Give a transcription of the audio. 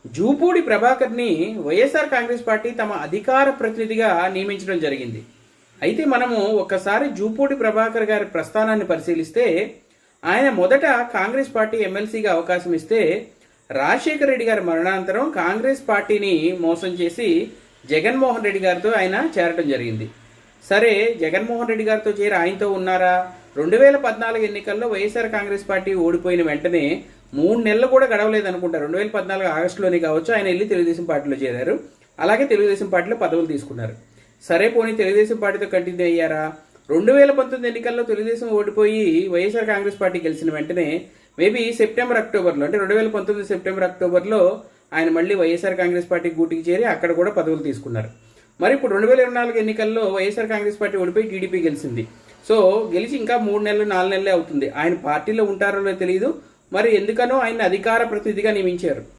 Jupudi ప్రభాకర్ని YSR Congress party తమ అధికార ప్రతినిధిగా నియమించడం జరిగింది. అయితే మనము ఒక్కసారి జూపూడి ప్రభాకర్ గారి ప్రస్థానాన్ని పరిశీలిస్తే ఆయన మొదట కాంగ్రెస్ పార్టీ ఎమ్మెల్సీగా అవకాశం ఇస్తే రాజశేఖర రెడ్డి గారి మరణానంతరం కాంగ్రెస్ పార్టీని మోసం చేసి జగన్మోహన్ రెడ్డి గారితో ఆయన చేరటం జరిగింది. సరే, జగన్మోహన్ రెడ్డి గారితో చేరి ఆయనతో ఉన్నారా? 2014 ఎన్నికల్లో వైఎస్ఆర్ కాంగ్రెస్ పార్టీ ఓడిపోయిన వెంటనే 3 నెలలు కూడా గడవలేదు అనుకుంటా. 2014 ఆగస్టులోనే కావచ్చు ఆయన వెళ్ళి తెలుగుదేశం పార్టీలో చేరారు. అలాగే తెలుగుదేశం పార్టీలో పదవులు తీసుకున్నారు. సరే, పోనీ తెలుగుదేశం పార్టీతో కంటిన్యూ అయ్యారా? 2019 ఎన్నికల్లో తెలుగుదేశం ఓడిపోయి వైఎస్ఆర్ కాంగ్రెస్ పార్టీ గెలిచిన వెంటనే మేబీ సెప్టెంబర్ అక్టోబర్లో, అంటే 2019 సెప్టెంబర్ అక్టోబర్లో ఆయన మళ్ళీ వైఎస్ఆర్ కాంగ్రెస్ పార్టీ గూటికి చేరి అక్కడ కూడా పదవులు తీసుకున్నారు. మరి ఇప్పుడు 2024 ఎన్నికల్లో వైఎస్ఆర్ కాంగ్రెస్ పార్టీ ఓడిపోయి టీడీపీ గెలిచింది. సో గెలిచి ఇంకా 3 నెలలు 4 నెలలే అవుతుంది. ఆయన పార్టీలో ఉంటారో తెలియదు. మరి ఎందుకనో ఆయన అధికార ప్రతినిధిగా నియమించారు.